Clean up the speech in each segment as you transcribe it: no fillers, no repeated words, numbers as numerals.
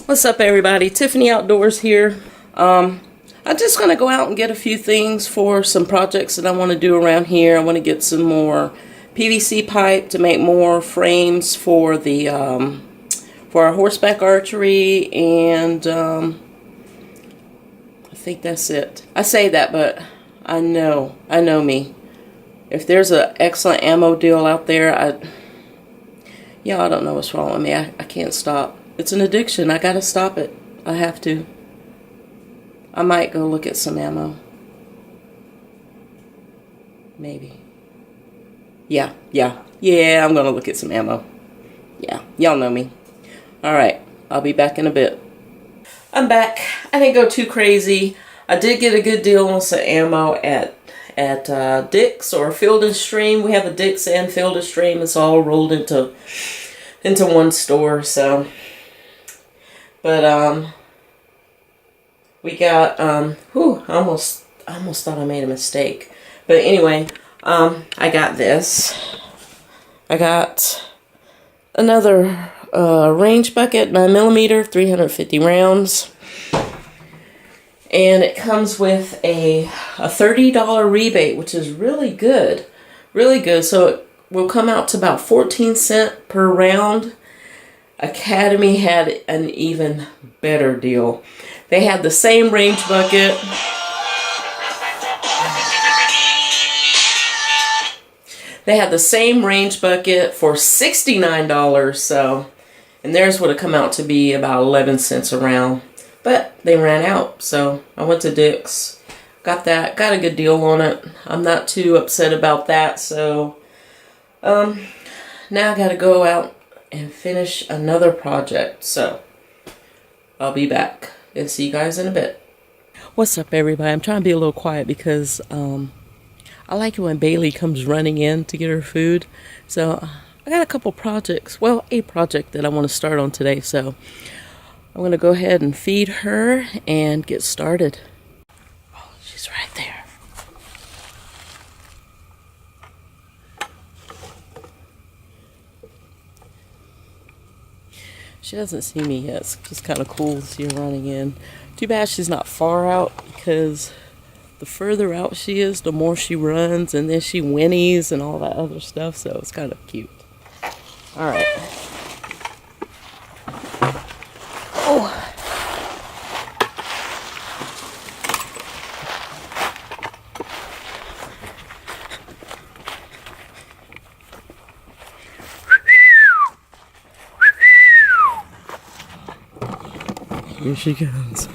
What's up, everybody? Tiffany Outdoors here. I'm just going to go out and get a few things for some projects that I want to do around here. I want to get some more PVC pipe to make more frames for the for our horseback archery, and I think that's it. I say that, but I know me. If there's an excellent ammo deal out there, I don't know what's wrong with me. I can't stop. It's an addiction. I gotta stop it. I have to. I might go look at some ammo. Maybe. Yeah, I'm gonna look at some ammo. Yeah, y'all know me. Alright, I'll be back in a bit. I'm back. I didn't go too crazy. I did get a good deal on some ammo at Dick's or Field and Stream. We have a Dick's and Field and Stream. It's all rolled into one store, so. But we got I almost thought I made a mistake. But anyway, I got this. I got another range bucket, 9mm, 350 rounds. And it comes with a $30 rebate, which is really good. Really good. So it will come out to about 14 cents per round. Academy had an even better deal. They had the same range bucket. They had the same range bucket for $69, so, and theirs would have come out to be about 11 cents a round. But they ran out, so I went to Dick's. Got a good deal on it. I'm not too upset about that, so now I gotta go out and finish another project. So I'll be back and see you guys in a bit. What's up, everybody? I'm trying to be a little quiet because I like it when Bailey comes running in to get her food. So I got a couple projects, well, a project that I want to start on today. So I'm going to go ahead and feed her and get started. Oh, she's right there. She doesn't see me yet. It's just kind of cool to see her running in. Too bad she's not far out, because the further out she is, the more she runs, and then she whinnies and all that other stuff, so it's kind of cute. Alright. Oh. Here she comes.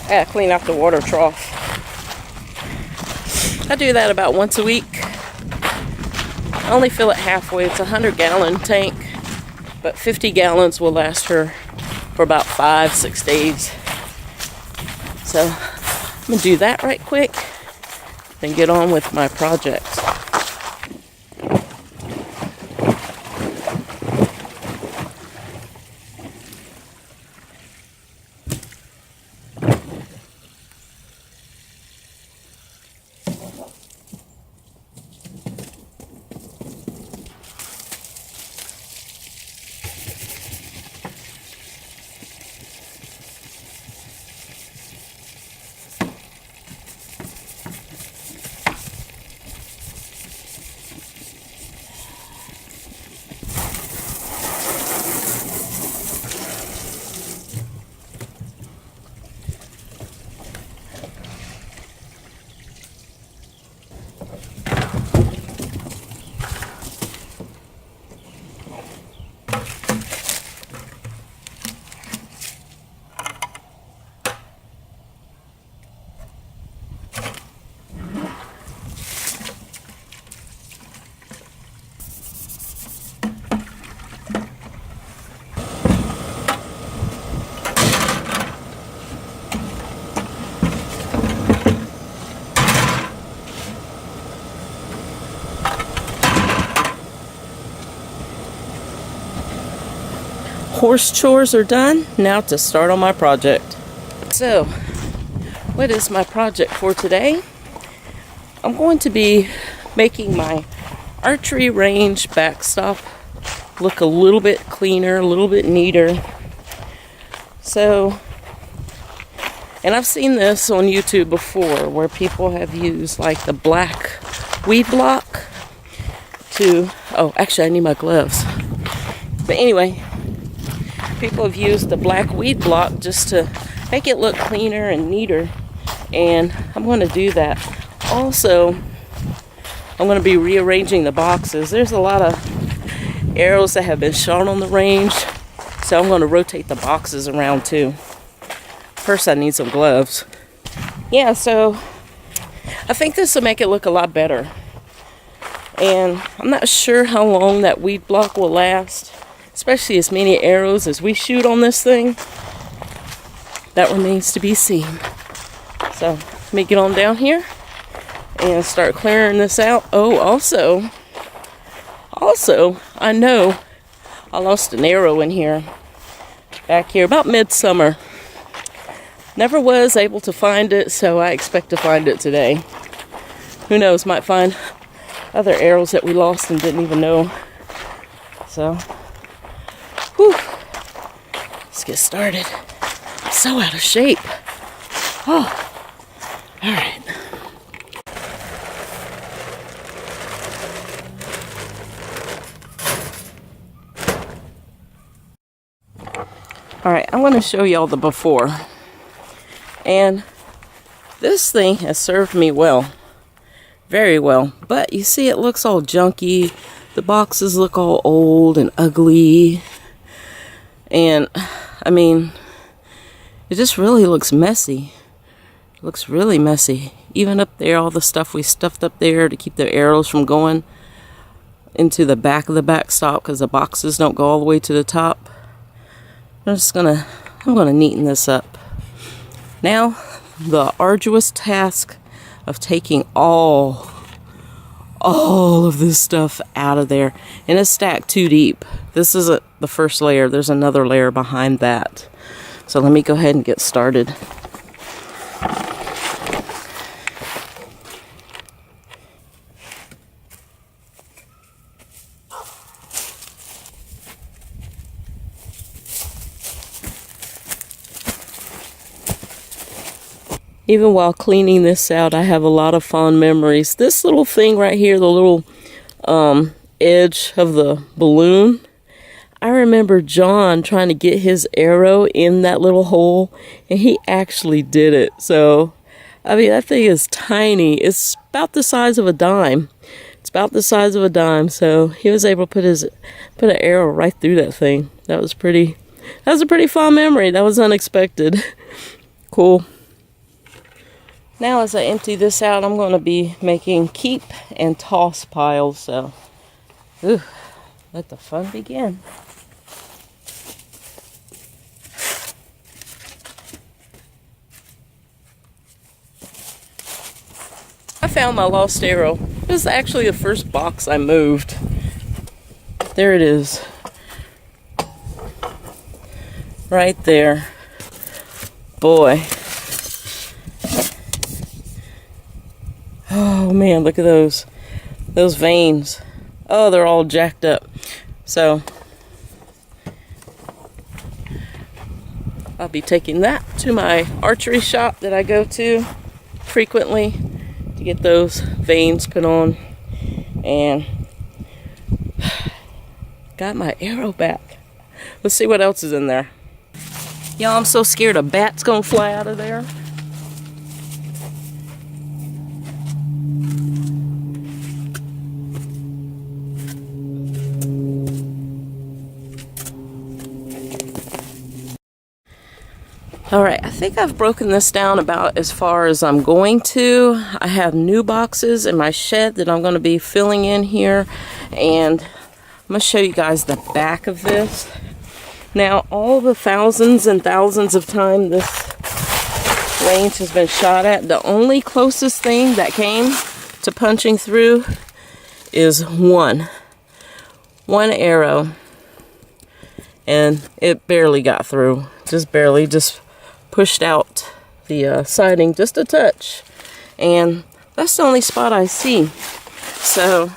I gotta clean out the water trough. I do that about once a week. I only fill it halfway. It's a 100-gallon tank, but 50 gallons will last her for about 5-6 days. So I'm gonna do that right quick and get on with my project. horse chores are done. Now to start on my project. So, what is my project for today? I'm going to be making my archery range backstop look a little bit cleaner, a little bit neater. So, and I've seen this on YouTube before where people have used like the black weed block to, oh, actually I need my gloves. But anyway, people have used the black weed block just to make it look cleaner and neater. And I'm going to do that. Also, I'm going to be rearranging the boxes. There's a lot of arrows that have been shot on the range, so I'm going to rotate the boxes around too. First, I need some gloves. Yeah, so I think this will make it look a lot better. And I'm not sure how long that weed block will last, especially as many arrows as we shoot on this thing. That remains to be seen. So let me get on down here and start clearing this out. Oh, also, I know I lost an arrow in here, back here, about midsummer. Never was able to find it, so I expect to find it today. Who knows, might find other arrows that we lost and didn't even know. So, whew, let's get started. I'm so out of shape. Oh, all right. All right, I'm going to show y'all the before. And this thing has served me well. Very well. But you see, it looks all junky. The boxes look all old and ugly. And, I mean, it just really looks messy. It looks really messy. Even up there, all the stuff we stuffed up there to keep the arrows from going into the back of the backstop because the boxes don't go all the way to the top. I'm gonna neaten this up. Now, the arduous task of taking all of this stuff out of there. And it's stacked too deep. This isn't the first layer. There's another layer behind that. So let me go ahead and get started. Even while cleaning this out, I have a lot of fond memories. This little thing right here, the little edge of the balloon, I remember John trying to get his arrow in that little hole, and he actually did it. So, I mean, that thing is tiny. It's about the size of a dime. It's about the size of a dime. So he was able to put an arrow right through that thing. That was a pretty fond memory. That was unexpected. Cool. Now as I empty this out, I'm going to be making keep and toss piles. So, let the fun begin. I found my lost arrow. This is actually the first box I moved. There it is. Right there. Boy. Oh man, look at those veins. Oh, they're all jacked up. So I'll be taking that to my archery shop that I go to frequently to get those veins put on. And got my arrow back. Let's see what else is in there. Y'all, I'm so scared a bat's gonna fly out of there. Alright, I think I've broken this down about as far as I'm going to. I have new boxes in my shed that I'm going to be filling in here. And I'm going to show you guys the back of this. Now, all the thousands and thousands of times this range has been shot at, the only closest thing that came to punching through is one arrow. and it barely got through. Just barely, just pushed out the siding just a touch. And that's the only spot I see. So,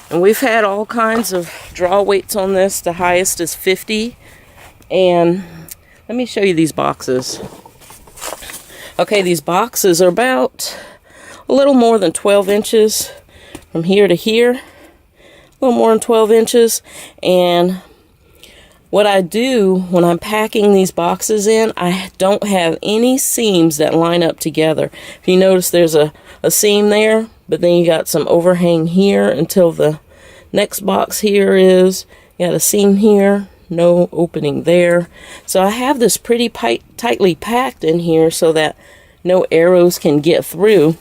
and we've had all kinds of draw weights on this. The highest is 50. And let me show you these boxes. Okay, these boxes are about a little more than 12 inches from here to here. A little more than 12 inches. And what I do when I'm packing these boxes in, I don't have any seams that line up together. If you notice, there's a seam there, but then you got some overhang here until the next box here is. You got a seam here, no opening there. So I have this pretty tightly packed in here so that no arrows can get through.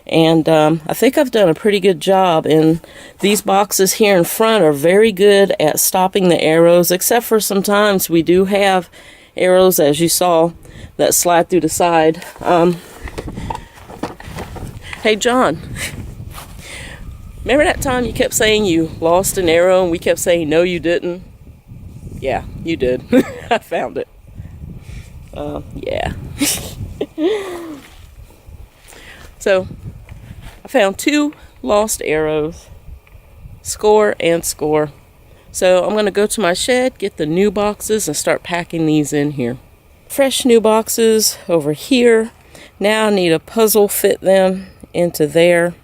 And I think I've done a pretty good job. And these boxes here in front are very good at stopping the arrows, except for sometimes we do have arrows, as you saw, that slide through the side. Hey, John, remember that time you kept saying you lost an arrow and we kept saying, no, you didn't? Yeah, you did. I found it. Yeah. So, I found 2 lost arrows, score and score. So I'm going to go to my shed, get the new boxes, and start packing these in here. Fresh new boxes over here. Now I need a puzzle fit them into there.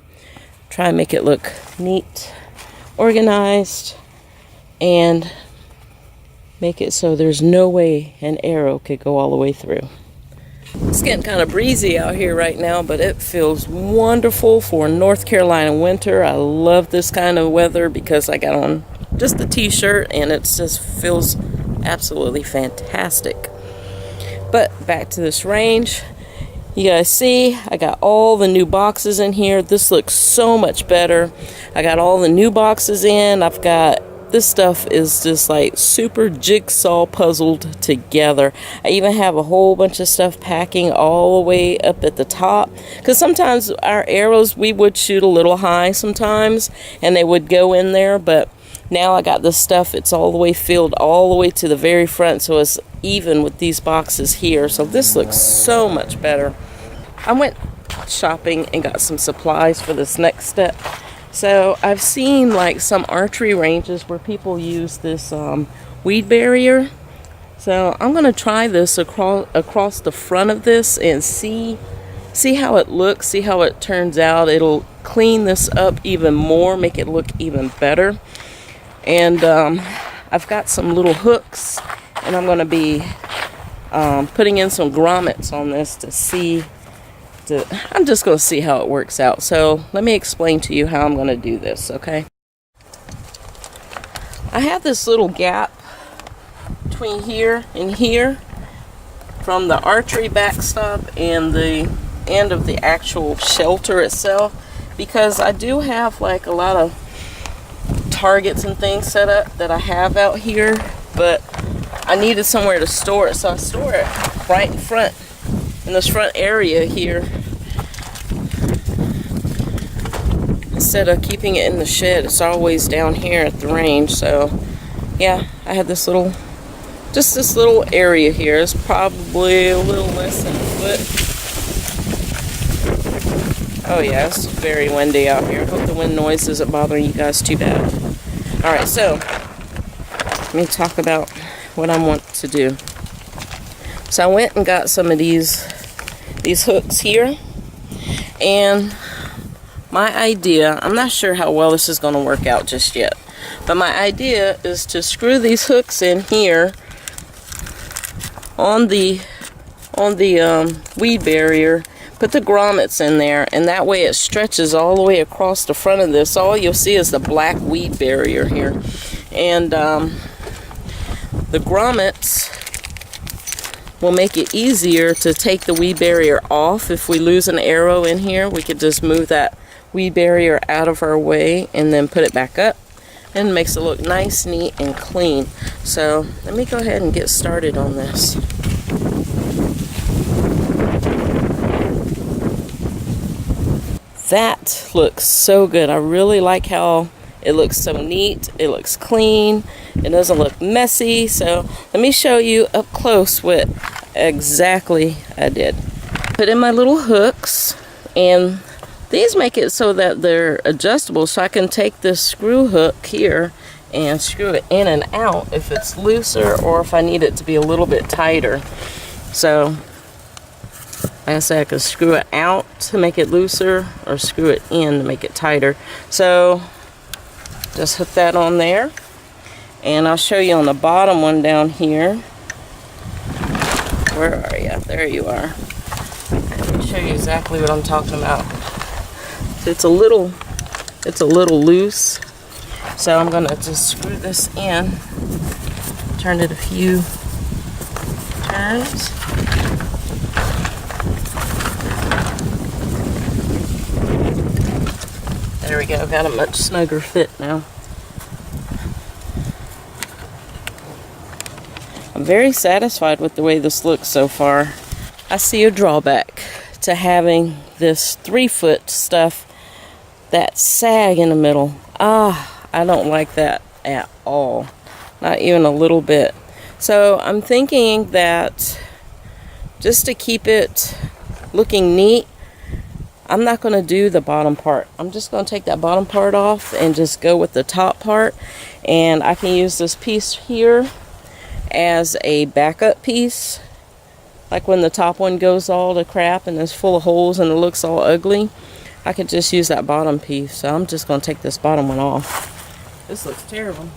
Try and make it look neat, organized, and make it so there's no way an arrow could go all the way through. It's getting kind of breezy out here right now, but it feels wonderful for North Carolina winter. I love this kind of weather because I got on just the t-shirt and it just feels absolutely fantastic. But back to this range. You guys see, I got all the new boxes in here. This looks so much better. I got all the new boxes in. I've got this stuff is just like super jigsaw puzzled together. I even have a whole bunch of stuff packing all the way up at the top. Because sometimes our arrows, we would shoot a little high sometimes. And they would go in there. But now I got this stuff, it's all the way filled all the way to the very front. So it's even with these boxes here. So this looks so much better. I went shopping and got some supplies for this next step. So I've seen like some archery ranges where people use this weed barrier. So I'm going to try this across the front of this and see how it looks, see how it turns out. It'll clean this up even more, make it look even better. And I've got some little hooks, and I'm going to be putting in some grommets on this to see. I'm just going to see how it works out. So let me explain to you how I'm going to do this, okay? I have this little gap between here and here from the archery backstop and the end of the actual shelter itself, because I do have like a lot of targets and things set up that I have out here, but I needed somewhere to store it, so I store it right in front in this front area here instead of keeping it in the shed. It's always down here at the range. So yeah, I had this little area here. It's probably a little less than a foot. Oh yeah, it's very windy out here. Hope the wind noise isn't bothering you guys too bad. Alright, so let me talk about what I want to do. So I went and got some of these hooks here, and my idea, I'm not sure how well this is going to work out just yet, but my idea is to screw these hooks in here on the weed barrier, put the grommets in there, and that way it stretches all the way across the front of this. All you'll see is the black weed barrier here, and the grommets will make it easier to take the weed barrier off. If we lose an arrow in here, we could just move that weed barrier out of our way and then put it back up, and it makes it look nice, neat, and clean. So let me go ahead and get started on this. That looks so good. I really like how It looks so neat. It looks clean. It doesn't look messy. So let me show you up close what exactly I did. Put in my little hooks, and these make it so that they're adjustable, so I can take this screw hook here and screw it in and out if it's looser or if I need it to be a little bit tighter. So like I said, I can screw it out to make it looser or screw it in to make it tighter. So just hook that on there, and I'll show you on the bottom one down here. Where are you? There you are. Let me show you exactly what I'm talking about. It's a little loose, so I'm gonna just screw this in, turn it a few turns. There we go, got a much snugger fit now. I'm very satisfied with the way this looks so far. I see a drawback to having this 3-foot stuff that sag in the middle. I don't like that at all, not even a little bit. So I'm thinking that just to keep it looking neat, I'm not going to do the bottom part. I'm just going to take that bottom part off and just go with the top part. And I can use this piece here as a backup piece. Like when the top one goes all to crap and is full of holes and it looks all ugly, I could just use that bottom piece. So I'm just going to take this bottom one off. This looks terrible.